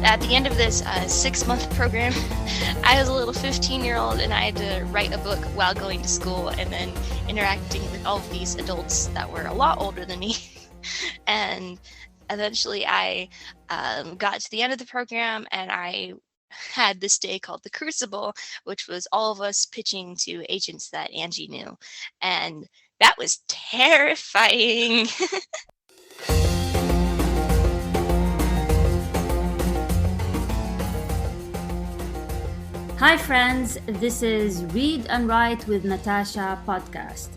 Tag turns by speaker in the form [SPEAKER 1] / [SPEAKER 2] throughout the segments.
[SPEAKER 1] at the end of this 6-month program, I was a little 15-year-old and I had to write a book while going to school and then interacting with all of these adults that were a lot older than me. And eventually I got to the end of the program and I had this day called the Crucible, which was all of us pitching to agents that Angie knew. And that was terrifying.
[SPEAKER 2] Hi, friends. This is Read and Write with Natasha podcast.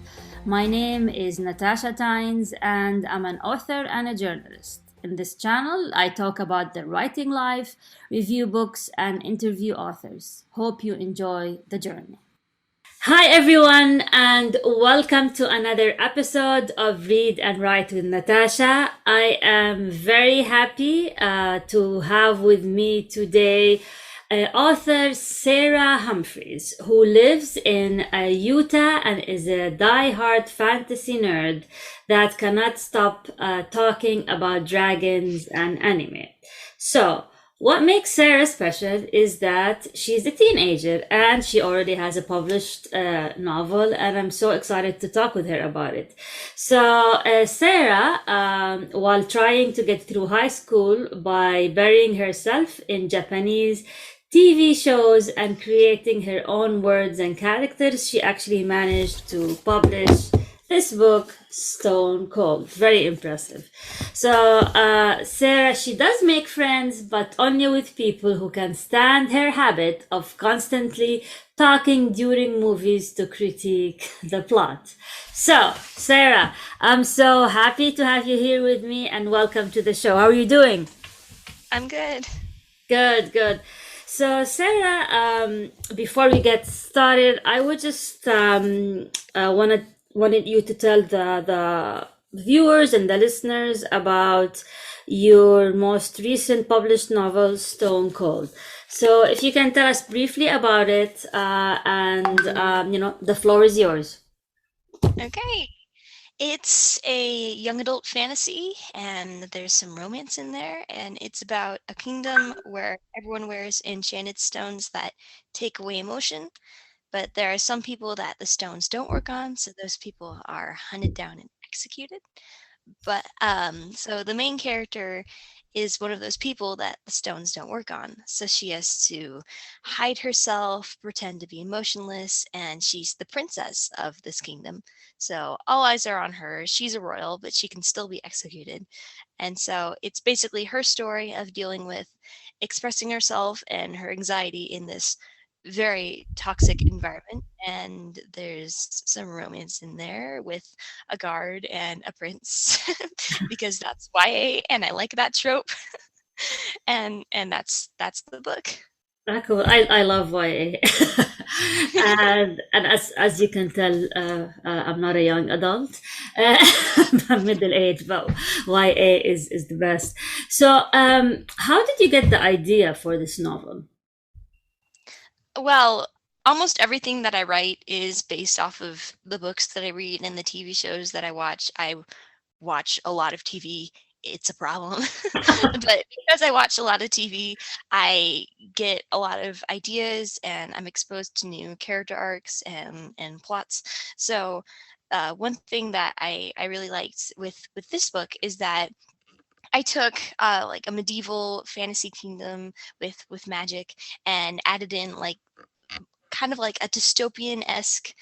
[SPEAKER 2] My name is Natasha Tynes, and I'm an author and a journalist. In this channel, I talk about the writing life, review books, and interview authors. Hope you enjoy the journey. Hi, everyone, and welcome to another episode of Read and Write with Natasha. I am very happy to have with me today author Sarah Humphreys, who lives in Utah and is a die-hard fantasy nerd that cannot stop talking about dragons and anime. So, what makes Sarah special is that she's a teenager and she already has a published novel, and I'm so excited to talk with her about it. So Sarah, while trying to get through high school by burying herself in Japanese TV shows and creating her own words and characters, she actually managed to publish this book, Stone Cold. Very impressive. So Sarah, she does make friends, but only with people who can stand her habit of constantly talking during movies to critique the plot. So, Sarah, I'm so happy to have you here with me, and welcome to the show. How are you doing?
[SPEAKER 1] I'm good.
[SPEAKER 2] Good. So, Sarah, before we get started, I would just wanted you to tell the viewers and the listeners about your most recent published novel, Stone Cold. So, if you can tell us briefly about it, the floor is yours.
[SPEAKER 1] Okay. It's a young adult fantasy, and there's some romance in there, and it's about a kingdom where everyone wears enchanted stones that take away emotion, but there are some people that the stones don't work on, so those people are hunted down and executed. But so the main character is one of those people that the stones don't work on. So she has to hide herself, pretend to be emotionless, and she's the princess of this kingdom. So all eyes are on her. She's a royal, but she can still be executed. And so it's basically her story of dealing with expressing herself and her anxiety in this very toxic environment, and there's some romance in there with a guard and a prince because that's YA and I like that trope. and that's the book.
[SPEAKER 2] Cool. I love YA. and as you can tell, I'm not a young adult. I'm middle age, but YA is the best. So how did you get the idea for this novel?
[SPEAKER 1] Well, almost everything that I write is based off of the books that I read and the TV shows that I watch. I watch a lot of TV. It's a problem. But because I watch a lot of TV, I get a lot of ideas and I'm exposed to new character arcs and plots. So one thing that I really liked with this book is that I took like a medieval fantasy kingdom with magic and added in like kind of like a dystopian-esque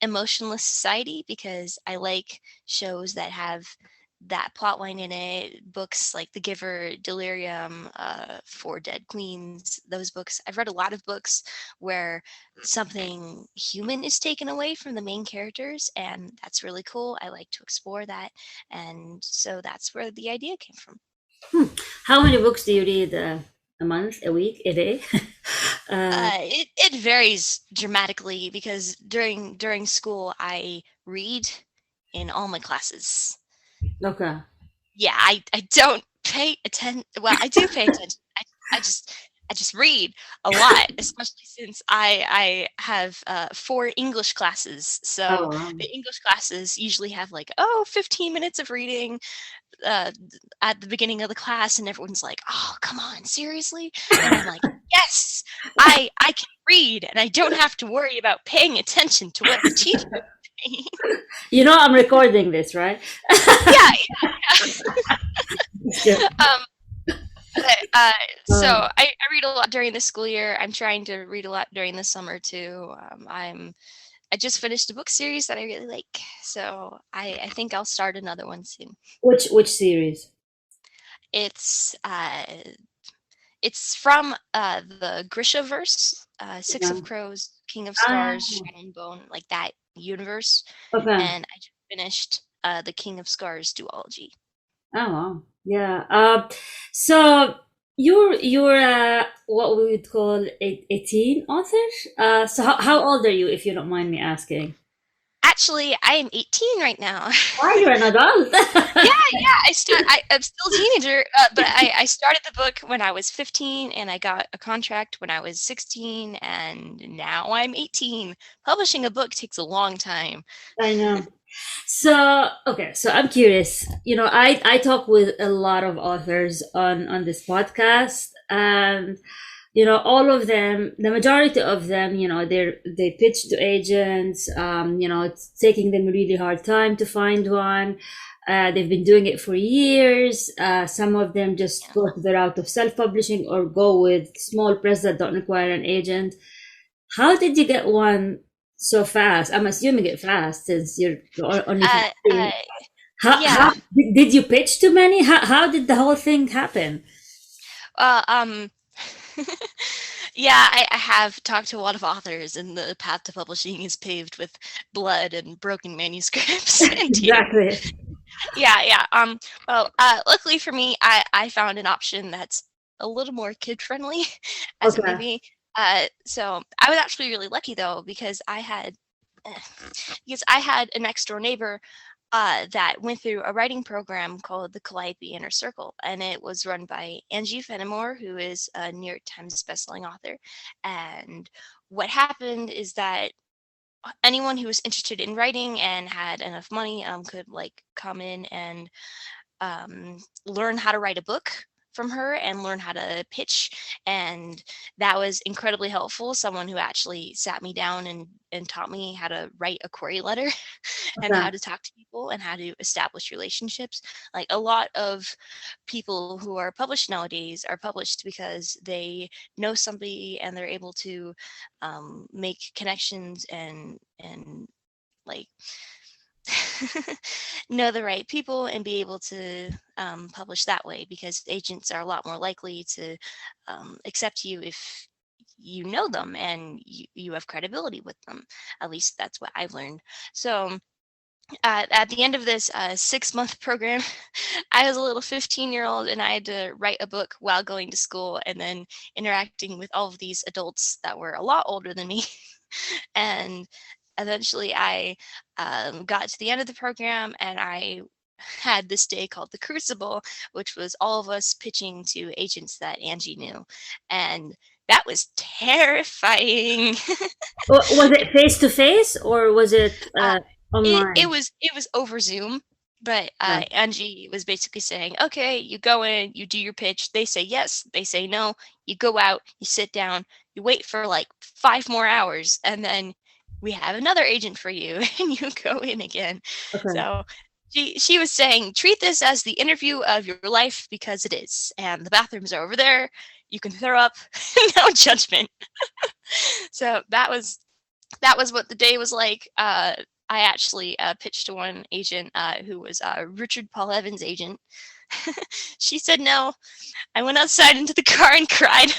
[SPEAKER 1] emotionless society, because I like shows that have that plot line in it. Books like The Giver, Delirium, Four Dead Queens, those books. I've read a lot of books where something human is taken away from the main characters, and that's really cool. I like to explore that, and so that's where the idea came from.
[SPEAKER 2] How many books do you read a month, a week, a day?
[SPEAKER 1] It varies dramatically because during school I read in all my classes.
[SPEAKER 2] Okay.
[SPEAKER 1] Yeah, I don't pay attention. Well, I do pay attention. I just I just read a lot, especially since I have 4 English classes.
[SPEAKER 2] Oh,
[SPEAKER 1] So
[SPEAKER 2] wow.
[SPEAKER 1] the English classes usually have like, oh, 15 minutes of reading uh, at the beginning of the class, and everyone's like, "Oh, come on, seriously?" And I'm like, "Yes, I can read, and I don't have to worry about paying attention to what the teacher is saying."
[SPEAKER 2] You know, I'm recording this, right?
[SPEAKER 1] Yeah,
[SPEAKER 2] Yeah.
[SPEAKER 1] um, so
[SPEAKER 2] Uh,
[SPEAKER 1] I read a lot during the school year. I'm trying to read a lot during the summer too. I just finished a book series that I really like, so I think I'll start another one soon.
[SPEAKER 2] which series?
[SPEAKER 1] It's it's from the Grishaverse, Six
[SPEAKER 2] Yeah.
[SPEAKER 1] of Crows, King of
[SPEAKER 2] Ah,
[SPEAKER 1] Scars, Shadow and Bone, like that universe.
[SPEAKER 2] okay.
[SPEAKER 1] And I just finished the King of Scars duology.
[SPEAKER 2] Oh, wow. Yeah. So you're what we would call a teen author. So how old are you, if you don't mind me asking?
[SPEAKER 1] Actually, I am 18 right now.
[SPEAKER 2] Why you're an adult?
[SPEAKER 1] Yeah, I'm still a teenager, but I started the book when I was 15, and I got a contract when I was 16, and now I'm 18. Publishing a book takes a long time.
[SPEAKER 2] I know. So, okay, so I'm curious. You know, I talk with a lot of authors on this podcast, and you know, all of them, the majority of them, you know, they pitch to agents. You know, it's taking them a really hard time to find one. They've been doing it for years. Some of them just go to the route of self-publishing or go with small press that don't require an agent. How did you get one so fast? I'm assuming it fast since you're only
[SPEAKER 1] Uh, uh,
[SPEAKER 2] 15. How
[SPEAKER 1] yeah.
[SPEAKER 2] did you pitch to many? How did the whole thing happen?
[SPEAKER 1] Uh, um, yeah, I have talked to a lot of authors, and the path to publishing is paved with blood and broken manuscripts and tears.
[SPEAKER 2] Exactly.
[SPEAKER 1] Yeah, yeah. Well, luckily for me, I found an option that's a little more kid friendly, as it may
[SPEAKER 2] Okay.
[SPEAKER 1] be. So I was actually really lucky though, eh, because I had a next door neighbor that went through a writing program called the Calliope Inner Circle, and it was run by Angie Fenimore, who is a New York Times bestselling author. And what happened is that anyone who was interested in writing and had enough money could like come in and learn how to write a book from her and learn how to pitch, and that was incredibly helpful. Someone who actually sat me down and taught me how to write a query letter and
[SPEAKER 2] Okay.
[SPEAKER 1] how to talk to people and how to establish relationships. Like a lot of people who are published nowadays are published because they know somebody and they're able to make connections and like know the right people and be able to publish that way, because agents are a lot more likely to accept you if you know them and you have credibility with them. At least that's what I've learned. So at the end of this 6-month program, I was a little 15-year-old and I had to write a book while going to school and then interacting with all of these adults that were a lot older than me. And eventually I got to the end of the program and I had this day called the Crucible, which was all of us pitching to agents that Angie knew. And that was terrifying.
[SPEAKER 2] Was it face to face or was it
[SPEAKER 1] Uh, it
[SPEAKER 2] online?
[SPEAKER 1] was over Zoom, but
[SPEAKER 2] Okay.
[SPEAKER 1] Angie was basically saying, "Okay, you go in, you do your pitch. They say yes, they say no. You go out, you sit down, you wait for like 5 more hours, and then we have another agent for you, and you go in again."
[SPEAKER 2] Okay.
[SPEAKER 1] So she was saying, "Treat this as the interview of your life because it is, and the bathrooms are over there. You can throw up, no judgment." So that was what the day was like. I actually pitched to one agent who was Richard Paul Evans' agent. She said no. I went outside into the car and cried.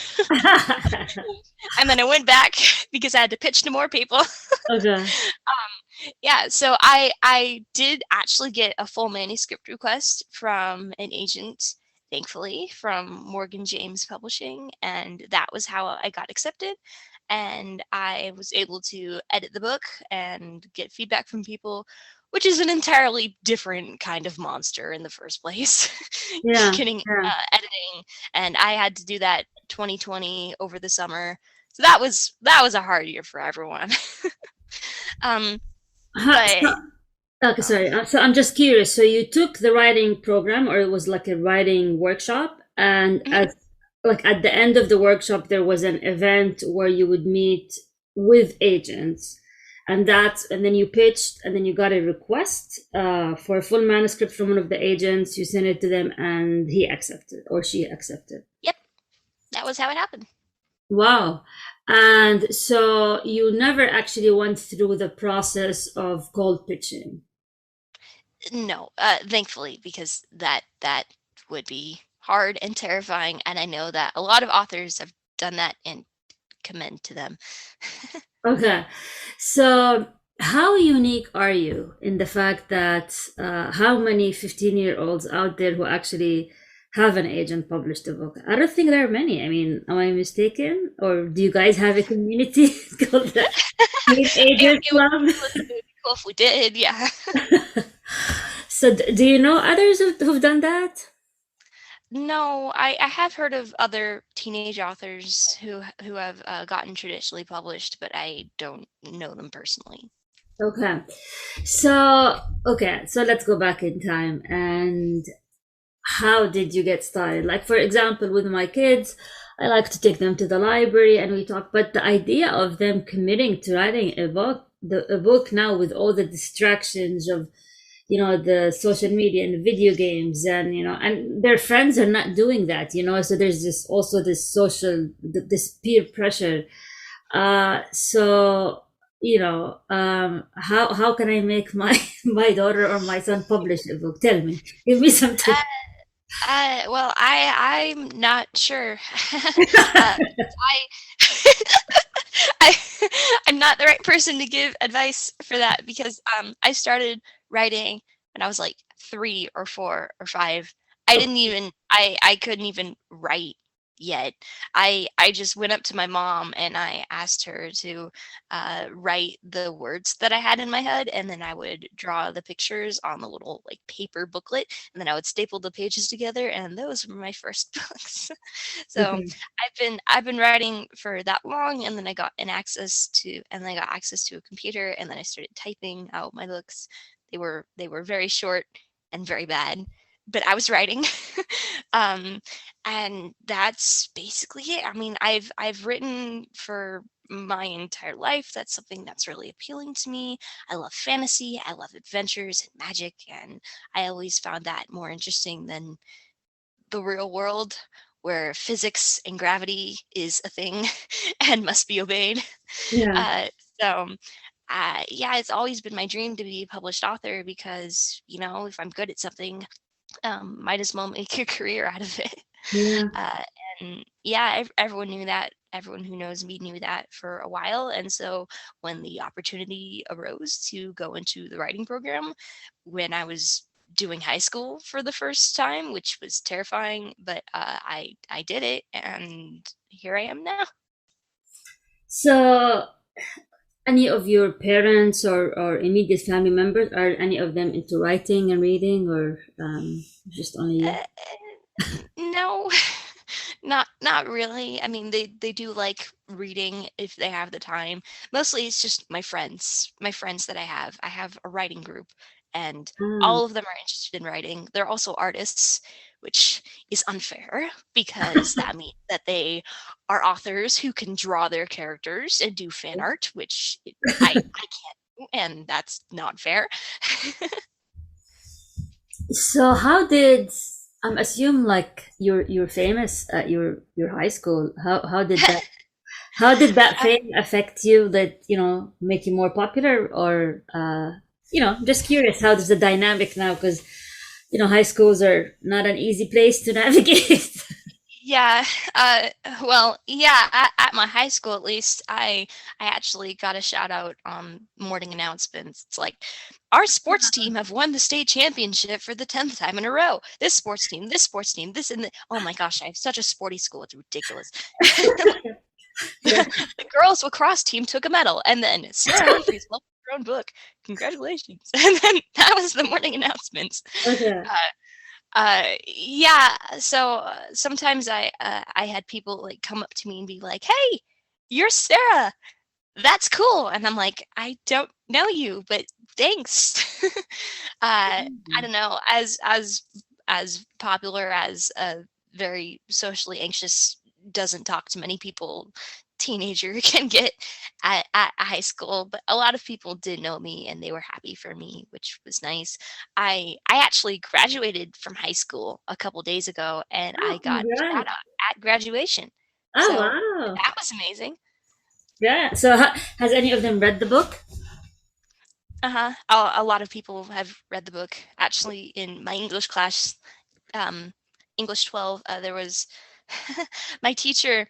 [SPEAKER 1] And then I went back because I had to pitch to more people.
[SPEAKER 2] Okay.
[SPEAKER 1] Yeah, so I did actually get a full manuscript request from an agent, thankfully, from Morgan James Publishing, and that was how I got accepted. And I was able to edit the book and get feedback from people which is an entirely different kind of monster in the first place.
[SPEAKER 2] Yeah,
[SPEAKER 1] Getting
[SPEAKER 2] yeah.
[SPEAKER 1] editing, and I had to do that 2020 over the summer. So that was a hard year for everyone. um, but
[SPEAKER 2] Okay,
[SPEAKER 1] um,
[SPEAKER 2] sorry. So I'm just curious. So you took the writing program, or it was like a writing workshop, and
[SPEAKER 1] mhm,
[SPEAKER 2] as like at the end of the workshop, there was an event where you would meet with agents, and then you pitched, and then you got a request for a full manuscript from one of the agents. You sent it to them, and he accepted or she accepted.
[SPEAKER 1] yep, that was how it happened.
[SPEAKER 2] Wow. And so you never actually went through the process of cold pitching.
[SPEAKER 1] No, thankfully, because that would be hard and terrifying, and I know that a lot of authors have done that, and commend to them.
[SPEAKER 2] Okay. So, how unique are you in the fact that how many 15-year-olds out there who actually have an agent published a book? I don't think there are many. I mean, am I mistaken? Or do you guys have a community called the Teenagers
[SPEAKER 1] It would
[SPEAKER 2] Club?
[SPEAKER 1] be cool if we did, yeah.
[SPEAKER 2] So, do you know others who've done that?
[SPEAKER 1] No, I have heard of other teenage authors who have gotten traditionally published, but I don't know them personally.
[SPEAKER 2] Okay. So let's go back in time and how did you get started? Like, for example, with my kids, I like to take them to the library and we talk, but the idea of them committing to writing a book now with all the distractions of, the social media and video games and, and their friends are not doing that, so there's this this peer pressure. So, how can I make my, my daughter or my son publish a book? Tell me, give me some tips.
[SPEAKER 1] Well, I'm not sure. Because I I'm not the right person to give advice for that because I started writing when I was like 3 or 4 or 5. I couldn't even write yet. I just went up to my mom and I asked her to write the words that I had in my head, and then I would draw the pictures on the little like paper booklet, and then I would staple the pages together, and those were my first books. So
[SPEAKER 2] Okay.
[SPEAKER 1] I've been writing for that long, and then I got access to a computer, and then I started typing out my books. They were very short and very bad, but I was writing. um, and that's basically it. I mean, I've written for my entire life. That's something that's really appealing to me. I love fantasy, I love adventures and magic, and I always found that more interesting than the real world where physics and gravity is a thing and must be obeyed.
[SPEAKER 2] Yeah.
[SPEAKER 1] Uh, so, yeah, it's always been my dream to be a published author because, if I'm good at something, might as well make a career out of it.
[SPEAKER 2] Yeah.
[SPEAKER 1] Uh, and yeah, everyone knew that. Everyone who knows me knew that for a while. And so when the opportunity arose to go into the writing program, when I was doing high school for the first time, which was terrifying, but I did it, and here I am now.
[SPEAKER 2] So, any of your parents or immediate family members, are any of them into writing and reading, or just only you?
[SPEAKER 1] Uh, no, not really. I mean, they do like reading if they have the time. Mostly it's just my friends that I have. I have a writing group, and
[SPEAKER 2] Ah.
[SPEAKER 1] all of them are interested in writing. They're also artists, which is unfair because that means that they are authors who can draw their characters and do fan art, which I can't do, and that's not fair.
[SPEAKER 2] So how did I'm assume like you're famous at your high school. How did that fame affect you that, make you more popular or just curious how does the dynamic now because high schools are not an easy place to navigate.
[SPEAKER 1] Yeah, well, yeah, at my high school at least, I actually got a shout out on morning announcements. It's like, our sports team have won the state championship for the 10th time in a row. This sports team, this and the, oh my gosh, I have such a sporty school. It's ridiculous.
[SPEAKER 2] Yeah.
[SPEAKER 1] The girls lacrosse team took a medal, and then Sarah Humphreys won your own book. Congratulations!" And then that was the morning announcements.
[SPEAKER 2] Okay.
[SPEAKER 1] Uh, yeah. So sometimes I had people like come up to me and be like, "Hey, you're Sarah. That's cool." And I'm like, "I don't know you, but thanks." I don't know, as popular as a very socially anxious, doesn't talk to many people teenager can get at high school, but a lot of people did know me and they were happy for me, which was nice. I actually graduated from high school a couple days ago and I
[SPEAKER 2] Oh,
[SPEAKER 1] got a shout
[SPEAKER 2] congrats.
[SPEAKER 1] out at graduation.
[SPEAKER 2] Oh,
[SPEAKER 1] So
[SPEAKER 2] wow.
[SPEAKER 1] that was amazing.
[SPEAKER 2] Yeah. So, has any of them read the book?
[SPEAKER 1] Uh-huh. A lot of people have read the book. Actually, in my English class, um, English 12, there was my teacher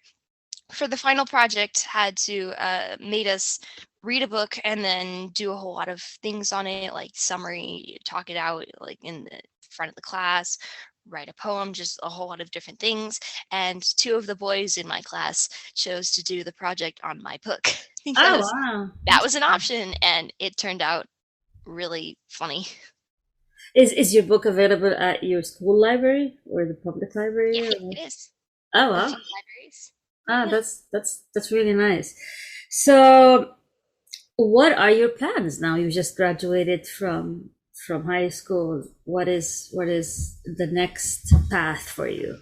[SPEAKER 1] for the final project had to made us read a book and then do a whole lot of things on it, like summary, talk it out like in the front of the class, write a poem, just a whole lot of different things. And two of the boys in my class chose to do the project on my book
[SPEAKER 2] Oh,
[SPEAKER 1] because
[SPEAKER 2] wow.
[SPEAKER 1] that was an option and it turned out really funny.
[SPEAKER 2] Is your book available at your school library or the public
[SPEAKER 1] Yeah,
[SPEAKER 2] library?
[SPEAKER 1] it is.
[SPEAKER 2] Oh,
[SPEAKER 1] A
[SPEAKER 2] wow.
[SPEAKER 1] few libraries.
[SPEAKER 2] Ah,
[SPEAKER 1] Yeah.
[SPEAKER 2] that's really nice. So, what are your plans now? You just graduated from high school. What is the next path for you?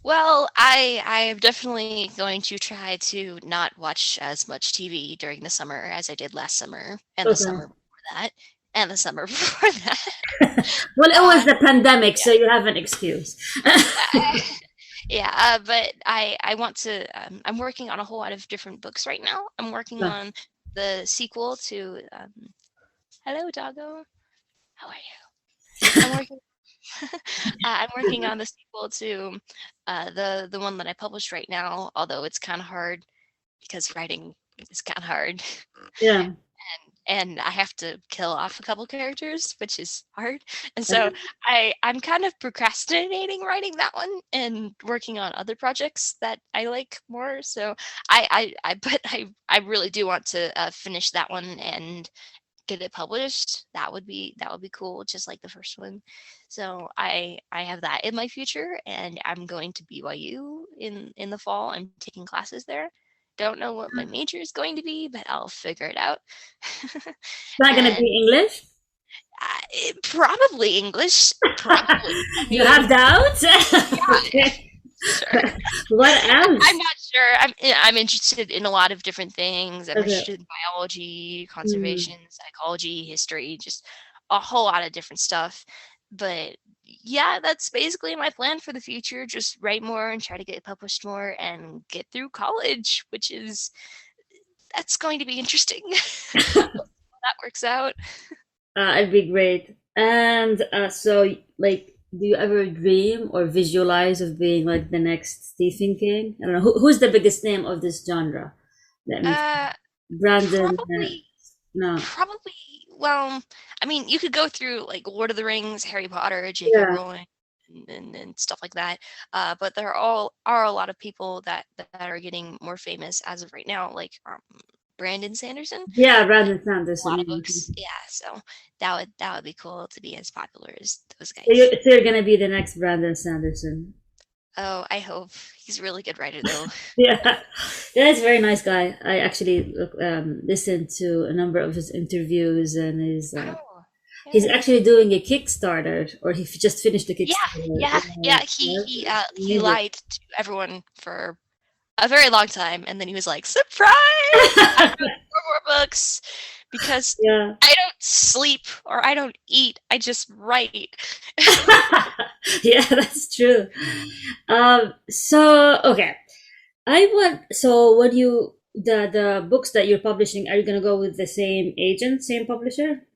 [SPEAKER 1] Well, I am definitely going to try to not watch as much TV during the summer as I did last summer, and the
[SPEAKER 2] Okay.
[SPEAKER 1] summer before that, and the summer before that.
[SPEAKER 2] Well, it was
[SPEAKER 1] Uh,
[SPEAKER 2] the pandemic,
[SPEAKER 1] yeah,
[SPEAKER 2] so you have an excuse.
[SPEAKER 1] yeah. But I want to. I'm working on a whole lot of different books right now. I'm working
[SPEAKER 2] Ah,
[SPEAKER 1] on the sequel to Hello, Doggo. How are you? I'm working. I'm working on the sequel to the one that I published right now. Although it's kind of hard because writing is kind of hard,
[SPEAKER 2] yeah.
[SPEAKER 1] and I have to kill off a couple characters, which is hard. And so
[SPEAKER 2] Okay.
[SPEAKER 1] I'm kind of procrastinating writing that one and working on other projects that I like more. So but I really do want to finish that one and get it published. That would be cool, just like the first one. So I have that in my future, and I'm going to BYU in the fall. I'm taking classes there. Don't know what my major is going to be, but I'll figure it out.
[SPEAKER 2] It's not gonna
[SPEAKER 1] And
[SPEAKER 2] be English.
[SPEAKER 1] probably English. Probably. I
[SPEAKER 2] You have
[SPEAKER 1] mean,
[SPEAKER 2] doubts?
[SPEAKER 1] yeah,
[SPEAKER 2] Okay.
[SPEAKER 1] sure.
[SPEAKER 2] What
[SPEAKER 1] I'm
[SPEAKER 2] else?
[SPEAKER 1] not sure. I'm interested in a lot of different things. I'm
[SPEAKER 2] Okay.
[SPEAKER 1] interested in biology,
[SPEAKER 2] Mm.
[SPEAKER 1] conservation, psychology, history, just a whole lot of different stuff. But yeah, that's basically my plan for the future. Just write more and try to get published more and get through college, which is that's going to be interesting. We'll see how that works out.
[SPEAKER 2] It'd be great. And so, like, do you ever dream or visualize of being like the next Stephen King? I don't know. Who's the biggest name of this genre? Let me.
[SPEAKER 1] Uh,
[SPEAKER 2] Brandon.
[SPEAKER 1] probably
[SPEAKER 2] No.
[SPEAKER 1] Probably, well, I mean, you could go through like Lord of the Rings, Harry Potter, J.K.
[SPEAKER 2] Yeah.
[SPEAKER 1] Rowling, and stuff like that. But there are a lot of people that are getting more famous as of right now, like Brandon Sanderson.
[SPEAKER 2] Yeah,
[SPEAKER 1] He
[SPEAKER 2] Brandon
[SPEAKER 1] a lot
[SPEAKER 2] Sanderson.
[SPEAKER 1] of
[SPEAKER 2] Yeah.
[SPEAKER 1] books, yeah. So that would be cool to be as popular as those
[SPEAKER 2] So you're,
[SPEAKER 1] guys.
[SPEAKER 2] so you're gonna be the next Brandon Sanderson.
[SPEAKER 1] Oh, I hope he's a really good writer though.
[SPEAKER 2] Yeah, yeah, he's a very nice guy. I actually listened to a number of his interviews, and
[SPEAKER 1] Oh,
[SPEAKER 2] he's
[SPEAKER 1] yeah.
[SPEAKER 2] actually doing a Kickstarter, or he just finished the
[SPEAKER 1] Yeah,
[SPEAKER 2] Kickstarter.
[SPEAKER 1] yeah, yeah. He
[SPEAKER 2] Yeah,
[SPEAKER 1] he
[SPEAKER 2] it's
[SPEAKER 1] uh he
[SPEAKER 2] amazing.
[SPEAKER 1] lied to everyone for a very long time, and then he was like, "Surprise! I wrote 4 more books because
[SPEAKER 2] Yeah.
[SPEAKER 1] I don't sleep or I don't eat. I just write."
[SPEAKER 2] Yeah, that's true. So okay, I want. So when you the books that you're publishing, are you gonna go with the same agent, same publisher?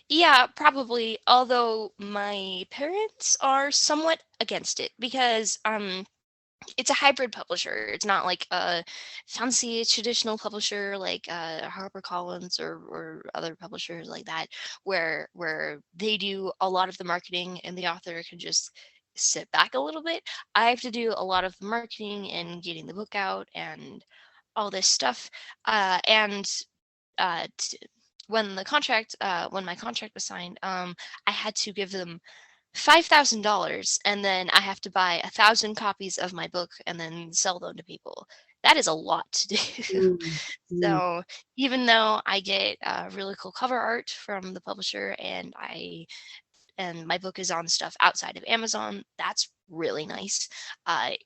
[SPEAKER 1] Yeah, probably. Although my parents are somewhat against it because it's a hybrid publisher. It's not like a fancy traditional publisher like HarperCollins or other publishers like that, where they do a lot of the marketing and the author can just sit back a little bit. I have to do a lot of the marketing and getting the book out and all this stuff. And when my contract was signed, I had to give them $5,000, and then I have to buy 1,000 copies of my book and then sell them to people. That is a lot to do.
[SPEAKER 2] Mm, mm.
[SPEAKER 1] So even though I get really cool cover art from the publisher, and my book is on stuff outside of Amazon, that's really nice.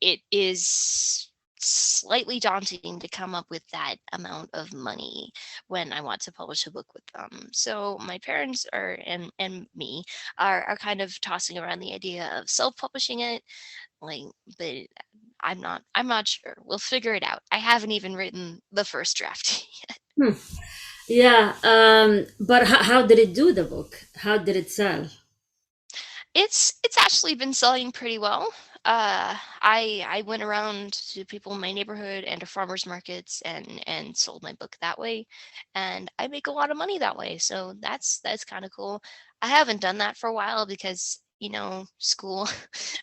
[SPEAKER 1] It is slightly daunting to come up with that amount of money when I want to publish a book with them. So my parents and me are kind of tossing around the idea of self-publishing it, like, but I'm not sure. We'll figure it out. I haven't even written the first draft.
[SPEAKER 2] Hmm. Yeah, but how did it do the book? How did it sell?
[SPEAKER 1] It's actually been selling pretty well. I went around to people in my neighborhood and to farmers markets and sold my book that way, and I make a lot of money that way. So that's kind of cool. I haven't done that for a while because school,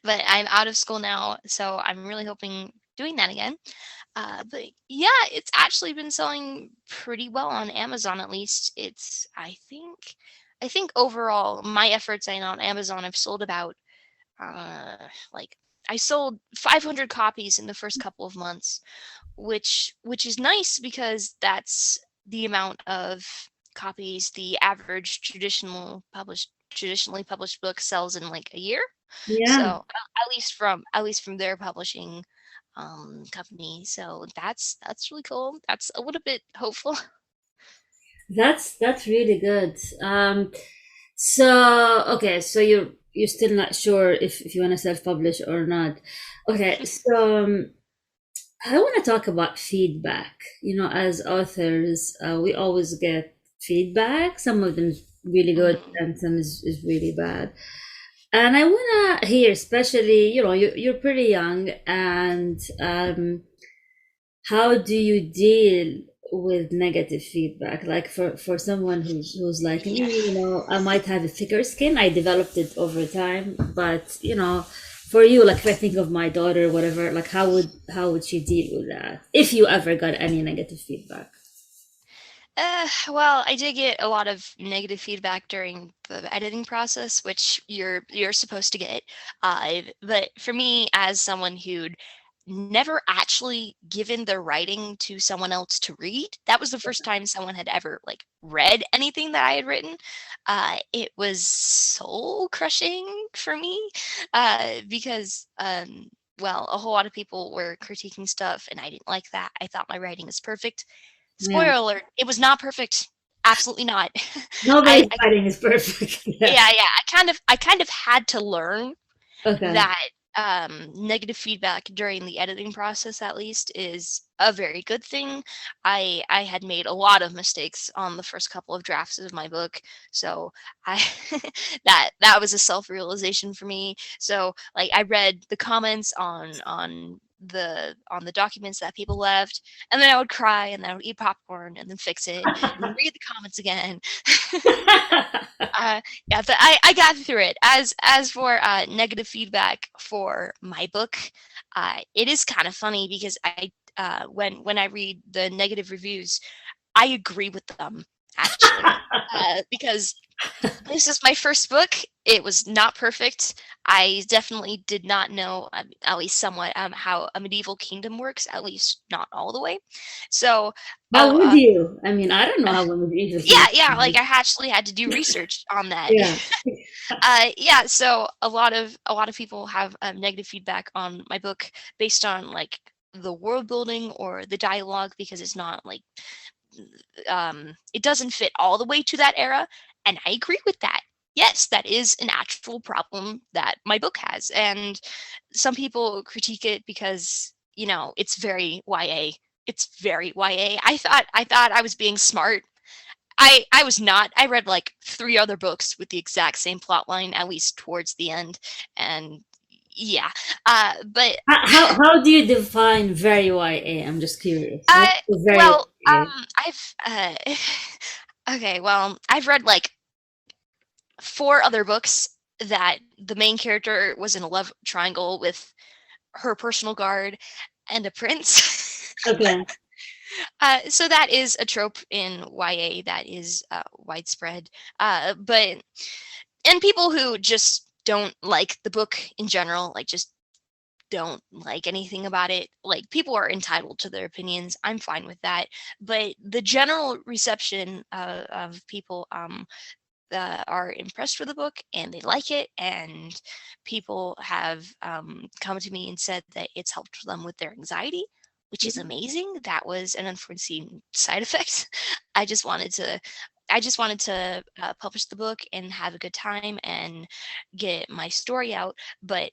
[SPEAKER 1] but I'm out of school now, so I'm really hoping doing that again. But yeah, it's actually been selling pretty well on Amazon. At least I think overall my efforts on Amazon, I've sold about uh like I sold 500 copies in the first couple of months, which is nice because that's the amount of copies the average traditionally published book sells in like a year. So
[SPEAKER 2] Yeah,
[SPEAKER 1] at least from their publishing company. So that's really cool. That's a little bit hopeful.
[SPEAKER 2] that's really good. So okay, so you're still not sure if you want to self-publish or not. Okay, so I want to talk about feedback. You know, as authors, we always get feedback. Some of them is really good,
[SPEAKER 1] Mhm.
[SPEAKER 2] and some is really bad. And I want to hear, especially, you're pretty young, and how do you deal with negative feedback? Like for someone who's like me,
[SPEAKER 1] Yeah.
[SPEAKER 2] I might have a thicker skin. I developed it over time, but for you, like if I think of my daughter, whatever, like how would she deal with that if you ever got any negative feedback?
[SPEAKER 1] Well, I did get a lot of negative feedback during the editing process, which you're supposed to get. But for me, as someone who'd never actually given their writing to someone else to read, that was the first time someone had ever like read anything that I had written. It was soul crushing for me, because well, a whole lot of people were critiquing stuff, and I didn't like that. I thought my writing was perfect.
[SPEAKER 2] Yeah,
[SPEAKER 1] Spoiler alert, it was not perfect. Absolutely not.
[SPEAKER 2] nobody's
[SPEAKER 1] I
[SPEAKER 2] writing is perfect. Yeah.
[SPEAKER 1] yeah, I kind of had to learn
[SPEAKER 2] Okay.
[SPEAKER 1] that negative feedback during the editing process, at least, is a very good thing. I had made a lot of mistakes on the first couple of drafts of my book, so I that was a self-realization for me. So like I read the comments on the documents that people left, and then I would cry, and then I would eat popcorn and then fix it and then read the comments again. uh, yeah, but I got through it. As for negative feedback for my book, it is kind of funny because when I read the negative reviews, I agree with them actually, because this is my first book. It was not perfect. I definitely did not know, at least somewhat, how a medieval kingdom works. At least not all the way. So,
[SPEAKER 2] How would
[SPEAKER 1] uh,
[SPEAKER 2] you? I mean, I don't know how one would even
[SPEAKER 1] yeah,
[SPEAKER 2] think.
[SPEAKER 1] yeah. Like I actually had to do research on that.
[SPEAKER 2] Yeah.
[SPEAKER 1] Yeah, so a lot of people have negative feedback on my book based on like the world building or the dialogue, because it's not like it doesn't fit all the way to that era, and I agree with that. Yes, that is an actual problem that my book has, and some people critique it because it's very YA. It's very YA. I thought I was being smart. I was not. I read like 3 other books with the exact same plot line, at least towards the end, and yeah. But
[SPEAKER 2] How do you define very YA? I'm just curious. What's
[SPEAKER 1] I
[SPEAKER 2] the very
[SPEAKER 1] well,
[SPEAKER 2] YA?
[SPEAKER 1] I've okay, well, I've read like 4 other books that the main character was in a love triangle with her personal guard and a prince.
[SPEAKER 2] Okay.
[SPEAKER 1] So that is a trope in YA that is widespread. But and people who just don't like the book in general, like just don't like anything about it. Like people are entitled to their opinions. I'm fine with that. But the general reception of people are impressed with the book and they like it, and people have come to me and said that it's helped them with their anxiety, which is amazing. That was an unforeseen side effect. I just wanted to. I just wanted to publish the book and have a good time and get my story out, but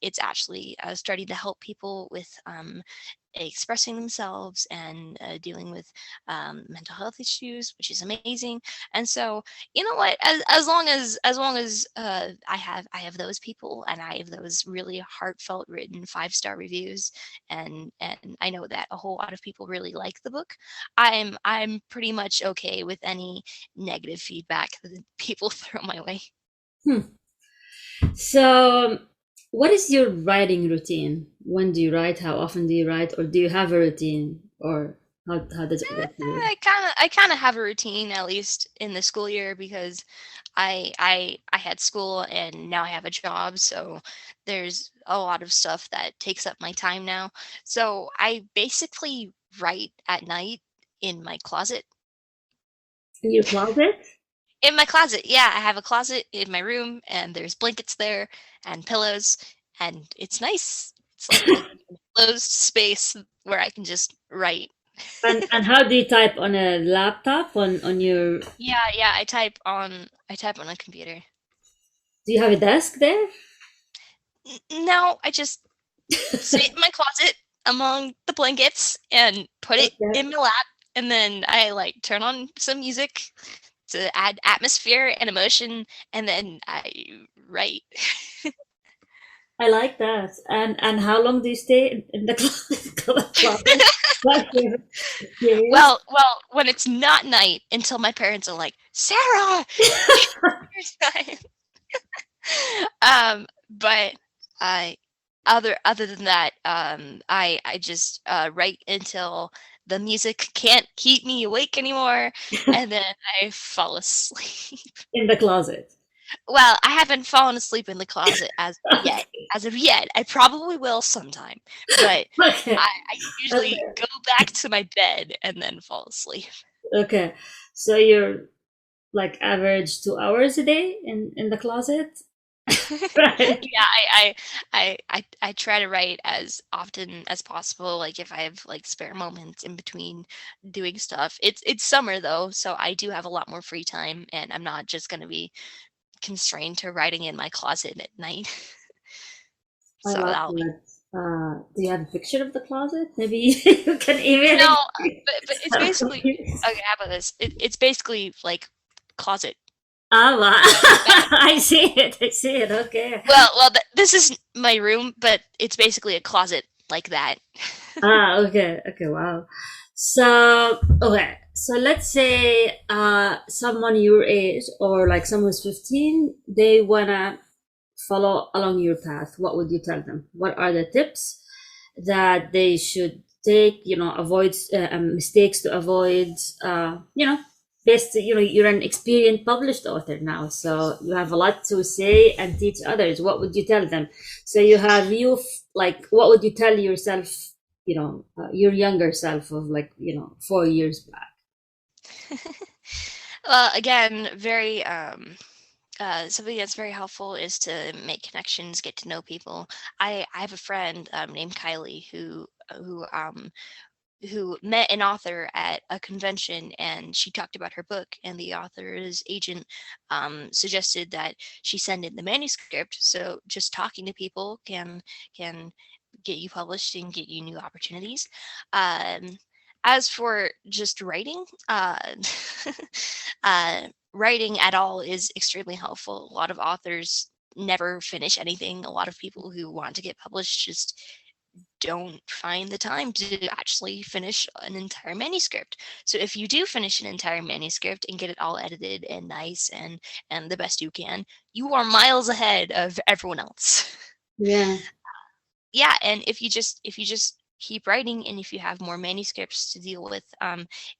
[SPEAKER 1] it's actually starting to help people with expressing themselves and dealing with mental health issues, which is amazing. And so, you know what? As long as I have those people and I have those really heartfelt written 5-star reviews, and I know that a whole lot of people really like the book. I'm pretty much okay with any negative feedback that people throw my way.
[SPEAKER 2] Hmm. So, what is your writing routine? When do you write? How often do you write? Or do you have a routine? Or how does it work for you?
[SPEAKER 1] I kind of have a routine, at least in the school year, because I had school and now I have a job, so there's a lot of stuff that takes up my time now. So I basically write at night in my closet.
[SPEAKER 2] In your closet?
[SPEAKER 1] In my closet, yeah, I have a closet in my room, and there's blankets there and pillows, and it's nice. It's like an enclosed space where I can just write.
[SPEAKER 2] And how do you type on a laptop on your
[SPEAKER 1] Yeah, I type on a computer.
[SPEAKER 2] do you have a desk there?
[SPEAKER 1] No, I just sit in my closet among the blankets and put it
[SPEAKER 2] Okay.
[SPEAKER 1] in my lap, and then I like turn on some music to add atmosphere and emotion, and then I write.
[SPEAKER 2] I like that. And how long do you stay in the closet? What's your experience?
[SPEAKER 1] Well, when it's not night, until my parents are like, Sarah, it's time. But I other than that, I just write until the music can't keep me awake anymore, and then I fall asleep.
[SPEAKER 2] In the closet.
[SPEAKER 1] Well, I haven't fallen asleep in the closet as of yet. As of yet, I probably will sometime, but
[SPEAKER 2] Okay.
[SPEAKER 1] I usually
[SPEAKER 2] Okay.
[SPEAKER 1] go back to my bed and then fall asleep.
[SPEAKER 2] Okay. So you're like average 2 hours a day in the closet? Right.
[SPEAKER 1] Yeah, I try to write as often as possible. Like if I have like spare moments in between doing stuff. It's summer though, so I do have a lot more free time, and I'm not just gonna be constrained to writing in my closet at night.
[SPEAKER 2] I
[SPEAKER 1] So
[SPEAKER 2] love
[SPEAKER 1] that'll be
[SPEAKER 2] that. Do you have a picture of the closet? Maybe you can email
[SPEAKER 1] no,
[SPEAKER 2] it.
[SPEAKER 1] but it's basically okay. How about this? It's basically like closet.
[SPEAKER 2] Ah, wow.
[SPEAKER 1] Bed.
[SPEAKER 2] I see it. I see it. Okay.
[SPEAKER 1] This is my room, but it's basically a closet like that.
[SPEAKER 2] Ah, okay. Okay. Wow. So, okay. So let's say someone your age or like someone who's 15, they wanna follow along your path. What would you tell them? What are the tips that they should take, avoid mistakes to avoid, best, you're an experienced published author now, so you have a lot to say and teach others. What would you tell them? So you have youth, like, what would you tell yourself, your younger self of like, 4 years back?
[SPEAKER 1] Well, again, very something that's very helpful is to make connections, get to know people. I have a friend named Kylie who met an author at a convention, and she talked about her book, and the author's agent suggested that she send in the manuscript, so just talking to people can get you published and get you new opportunities. As for just writing, writing at all is extremely helpful. A lot of authors never finish anything. A lot of people who want to get published just don't find the time to actually finish an entire manuscript. So if you do finish an entire manuscript and get it all edited and nice and the best you can, you are miles ahead of everyone else.
[SPEAKER 2] Yeah.
[SPEAKER 1] Yeah, and if you just keep writing, and if you have more manuscripts to deal with,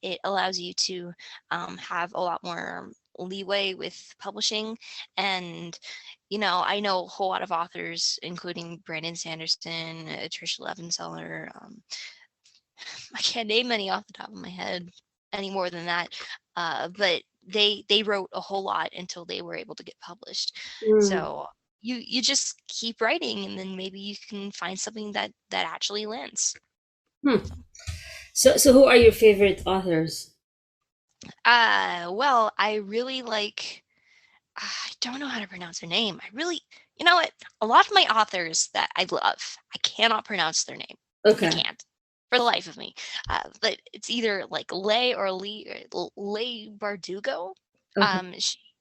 [SPEAKER 1] it allows you to have a lot more leeway with publishing. And I know a whole lot of authors, including Brandon Sanderson, Tricia Levenseller. I can't name any off the top of my head any more than that. But they wrote a whole lot until they were able to get published.
[SPEAKER 2] Mm.
[SPEAKER 1] So you just keep writing, and then maybe you can find something that actually lands.
[SPEAKER 2] Hmm. So who are your favorite authors?
[SPEAKER 1] Well, I really like. I don't know how to pronounce her name. I really, you know what? A lot of my authors that I love, I cannot pronounce their name. I
[SPEAKER 2] Okay.
[SPEAKER 1] can't for the life of me. But it's either like Lay or Lee, Lay Bardugo.
[SPEAKER 2] Okay.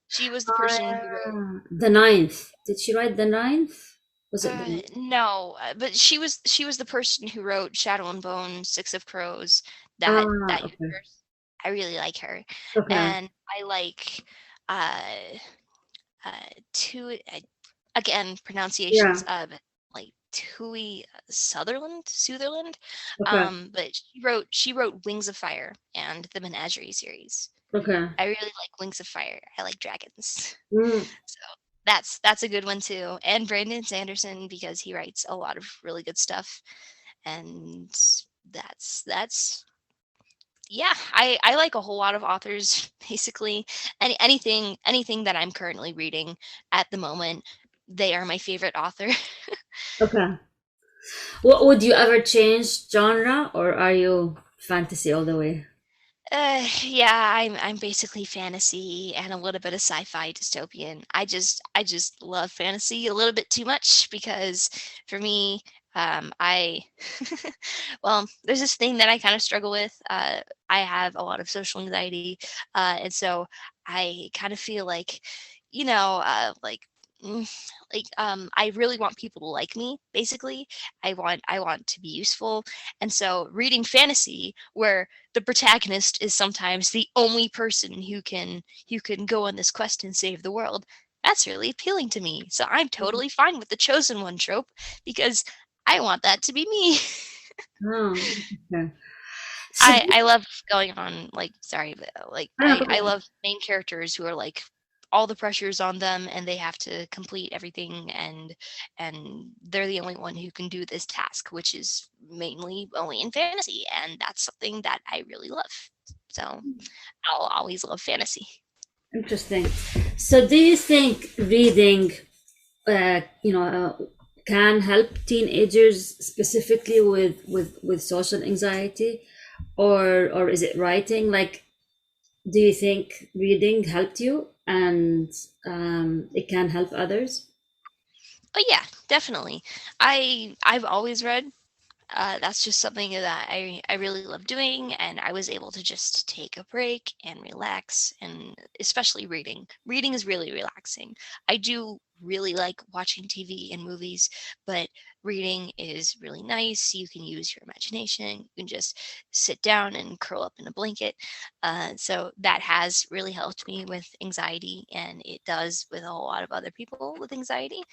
[SPEAKER 1] She was the person who wrote.
[SPEAKER 2] The ninth. Did she write the ninth? Was it the ninth?
[SPEAKER 1] No, but she was the person who wrote Shadow and Bone, Six of Crows, that
[SPEAKER 2] Okay.
[SPEAKER 1] universe. I really like her,
[SPEAKER 2] Okay.
[SPEAKER 1] and I like uh two again
[SPEAKER 2] Yeah.
[SPEAKER 1] pronunciations of like Tui Sutherland.
[SPEAKER 2] Okay.
[SPEAKER 1] But she wrote Wings of Fire and the Menagerie series.
[SPEAKER 2] Okay.
[SPEAKER 1] I really like Wings of Fire. I like dragons.
[SPEAKER 2] Mm.
[SPEAKER 1] So that's a good one too. And Brandon Sanderson, because he writes a lot of really good stuff. And that's yeah, I like a whole lot of authors basically. Anything that I'm currently reading at the moment, they are my favorite author.
[SPEAKER 2] Okay. What would you ever change genre, or are you fantasy all the way?
[SPEAKER 1] Yeah, I'm basically fantasy and a little bit of sci-fi dystopian. I just love fantasy a little bit too much, because for me, I well, there's this thing that I kind of struggle with. I have a lot of social anxiety, and so I kind of feel like, like. mm, I really want people to like me, basically. I want to be useful. And so reading fantasy where the protagonist is sometimes the only person who can go on this quest and save the world, that's really appealing to me. So I'm totally fine with the chosen one trope, because I want that to be me.
[SPEAKER 2] Oh, okay. So,
[SPEAKER 1] I love going on, like, sorry, but like I love main characters who are like all the pressure's on them and they have to complete everything, and they're the only one who can do this task, which is mainly only in fantasy, and that's something that I really love. So I'll always love fantasy.
[SPEAKER 2] interesting. So, do you think reading, can help teenagers specifically with social anxiety, or is it writing? Like, do you think reading helped you, and it can help others?
[SPEAKER 1] Oh yeah, definitely. I've always read. That's just something that I really love doing, and I was able to just take a break and relax, and especially reading. Reading is really relaxing. I do really like watching TV and movies, but reading is really nice. You can use your imagination. You can just sit down and curl up in a blanket. So that has really helped me with anxiety, and it does with a whole lot of other people with anxiety.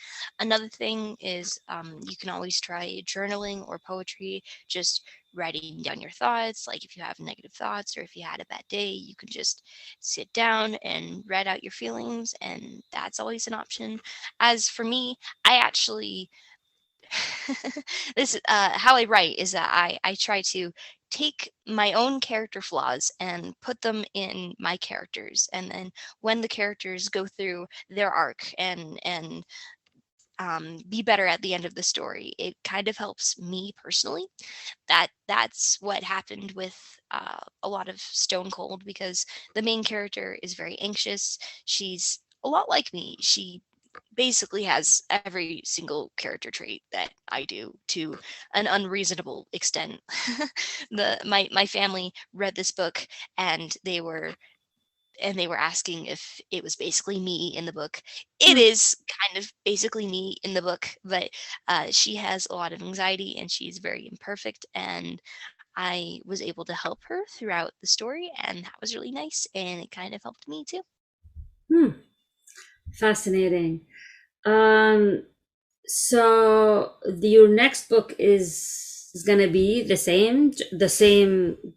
[SPEAKER 1] Another thing is, you can always try journaling or poetry, just writing down your thoughts. Like if you have negative thoughts or if you had a bad day, you can just sit down and write out your feelings, and that's always an option. As for me, I actually this how I write is that I try to take my own character flaws and put them in my characters, and then when the characters go through their arc and be better at the end of the story, it kind of helps me personally. That's what happened with a lot of Stone Cold, because the main character is very anxious. She's a lot like me. She basically has every single character trait that I do to an unreasonable extent. My family read this book, and they were asking if it was basically me in the book. It
[SPEAKER 2] Hmm.
[SPEAKER 1] is kind of basically me in the book, but she has a lot of anxiety and she's very imperfect. And I was able to help her throughout the story, and that was really nice. And it kind of helped me too.
[SPEAKER 2] Hmm. Fascinating. Um, so your next book is It's gonna be the same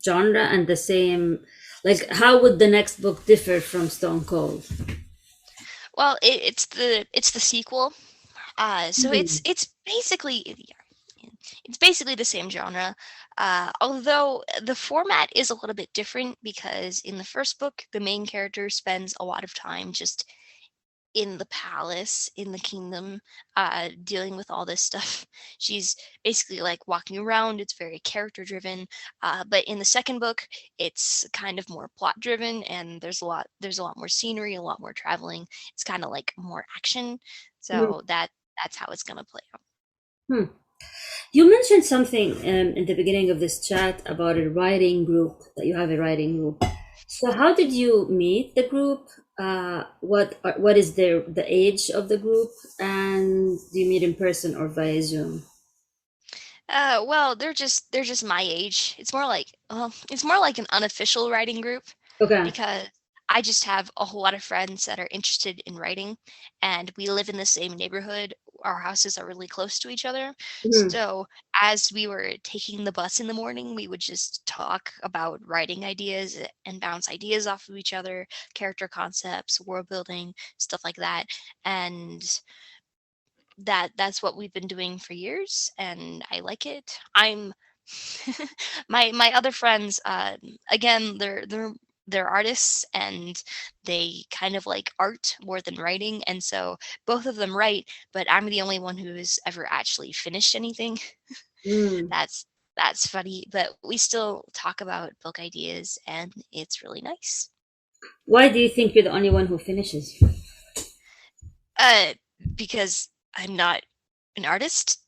[SPEAKER 2] genre and the same. Like, how would the next book differ from Stone Cold?
[SPEAKER 1] Well, it's the sequel. So
[SPEAKER 2] Hmm.
[SPEAKER 1] it's basically the same genre. Although the format is a little bit different because in the first book, the main character spends a lot of time just in the palace, in the kingdom, dealing with all this stuff. She's basically like walking around. It's very character driven. But in the second book, it's kind of more plot driven, and there's a lot more scenery, a lot more traveling. It's kind of like more action. So that's how it's gonna play out.
[SPEAKER 2] Hmm. You mentioned something in the beginning of this chat about a writing group, that you have a writing group. So how did you meet the group? What is the age of the group, and do you meet in person or via Zoom?
[SPEAKER 1] Well, they're just my age. It's more like an unofficial writing group
[SPEAKER 2] Okay.
[SPEAKER 1] because I just have a whole lot of friends that are interested in writing, and we live in the same neighborhood. Our houses are really close to each other.
[SPEAKER 2] Mhm.
[SPEAKER 1] So as we were taking the bus in the morning, we would just talk about writing ideas and bounce ideas off of each other, character concepts, world building, stuff like that. And that's what we've been doing for years, and I like it. I'm my other friends, again, they're artists, and they kind of like art more than writing, and so both of them write, but I'm the only one who has ever actually finished anything.
[SPEAKER 2] Mm.
[SPEAKER 1] That's funny, but we still talk about book ideas, and it's really nice.
[SPEAKER 2] Why do you think you're the only one who finishes?
[SPEAKER 1] Uh, because I'm not an artist.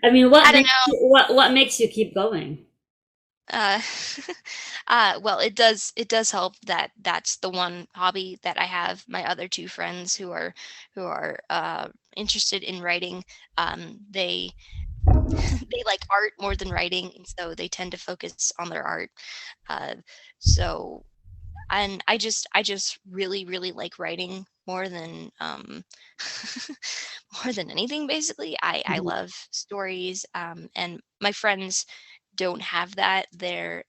[SPEAKER 2] I mean,
[SPEAKER 1] I don't know.
[SPEAKER 2] what makes you keep going?
[SPEAKER 1] Uh, well, it does help that that's the one hobby that I have. My other two friends who are interested in writing, they they like art more than writing, and so they tend to focus on their art. Uh, so and I just really really like writing more than more than anything. Basically, I
[SPEAKER 2] Mhm.
[SPEAKER 1] love stories, and my friends don't have that. They're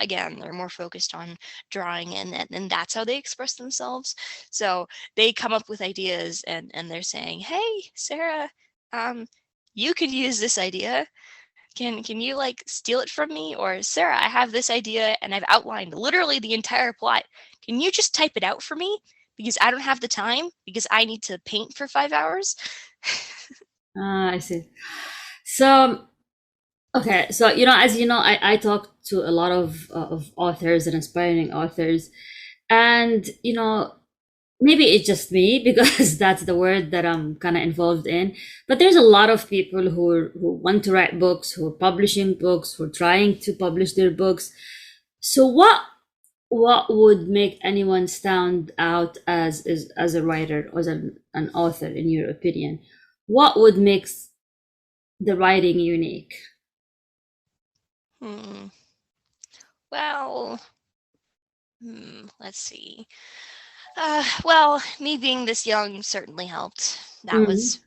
[SPEAKER 1] again, they're more focused on drawing, and that's how they express themselves. So they come up with ideas, and they're saying, hey Sarah, um you could use this idea. Can you like steal it from me? Or Sarah, I have this idea and I've outlined literally the entire plot. Can you just type it out for me? Because I don't have the time because I need to paint for 5 hours.
[SPEAKER 2] I see. So, okay, so as you know, I talk to a lot of authors and aspiring authors, and maybe it's just me because that's the word that I'm kind of involved in. But there's a lot of people who want to write books, who are publishing books, who are trying to publish their books. So what would make anyone stand out as a writer or as an author, in your opinion? What would make the writing unique?
[SPEAKER 1] Hmm. Well, let's see. Well, me being this young certainly helped. That was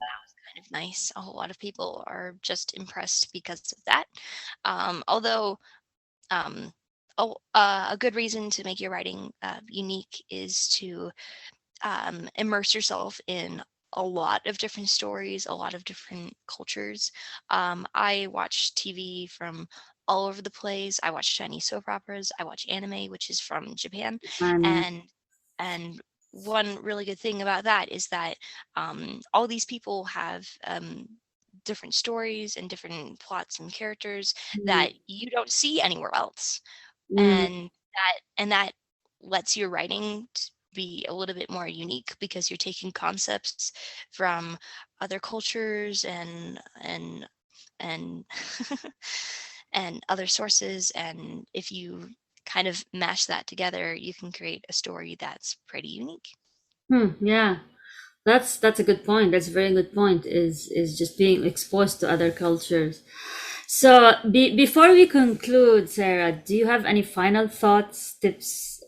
[SPEAKER 1] kind of nice. A whole lot of people are just impressed because of that. Although um, a good reason to make your writing unique is to immerse yourself in a lot of different stories, a lot of different cultures. I watch TV from all over the place. I watch Chinese soap operas. I watch anime, which is from Japan,
[SPEAKER 2] And
[SPEAKER 1] and and one really good thing about that is that all these people have different stories and different plots and characters
[SPEAKER 2] mm,
[SPEAKER 1] that you don't see anywhere else,
[SPEAKER 2] mm,
[SPEAKER 1] and that lets your writing be a little bit more unique because you're taking concepts from other cultures and and other sources, and if you kind of mash that together, you can create a story that's pretty unique.
[SPEAKER 2] yeah, that's a good point. That's a very good point. Is just being exposed to other cultures. So before we conclude, Sarah, do you have any final thoughts, tips,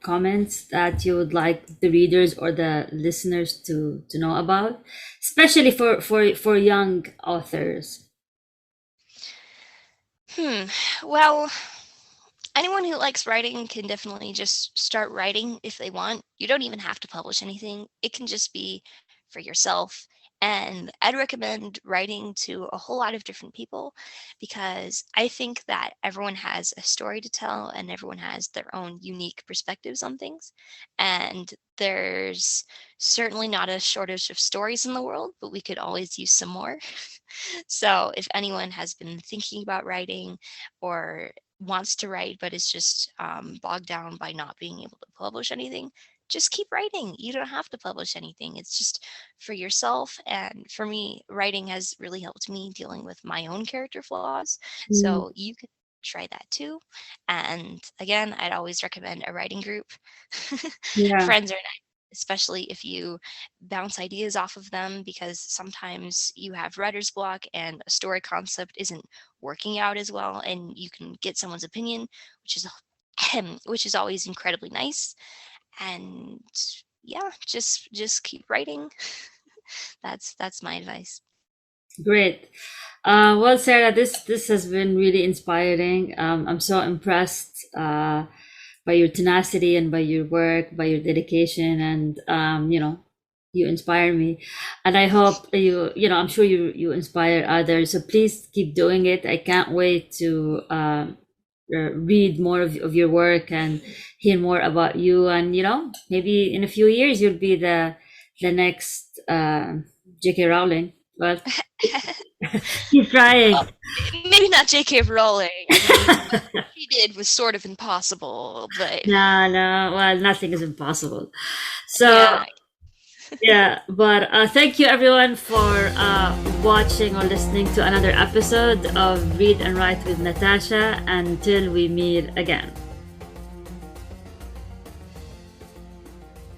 [SPEAKER 2] comments that you would like the readers or the listeners to know about, especially for young authors?
[SPEAKER 1] Hmm. Well, anyone who likes writing can definitely just start writing if they want. You don't even have to publish anything. It can just be for yourself. And I'd recommend writing to a whole lot of different people because I think that everyone has a story to tell and everyone has their own unique perspectives on things. And there's certainly not a shortage of stories in the world, but we could always use some more. So if anyone has been thinking about writing or wants to write but is just bogged down by not being able to publish anything, just keep writing. You don't have to publish anything. It's just for yourself. And for me, writing has really helped me dealing with my own character flaws.
[SPEAKER 2] Mm,
[SPEAKER 1] So you can try that too. And again, I'd always recommend a writing group.
[SPEAKER 2] yeah,
[SPEAKER 1] Friends are nice, especially if you bounce ideas off of them, because sometimes you have writer's block and a story concept isn't working out as well, and you can get someone's opinion, which is which is always incredibly nice. And yeah, just keep writing. That's my advice.
[SPEAKER 2] great. Well, Sarah, this has been really inspiring. I'm so impressed by your tenacity and by your work, by your dedication, and you inspire me. And I hope I'm sure you inspire others. So please keep doing it. I can't wait to read more of your work and hear more about you. And maybe in a few years you'll be the next J.K. Rowling. Well, keep trying.
[SPEAKER 1] Well, maybe not J.K. Rowling. I mean, what she did was sort of impossible, but
[SPEAKER 2] No, no. Well, nothing is impossible. So
[SPEAKER 1] yeah.
[SPEAKER 2] yeah, but thank you everyone for watching or listening to another episode of Read and Write with Natasha. Until we meet again.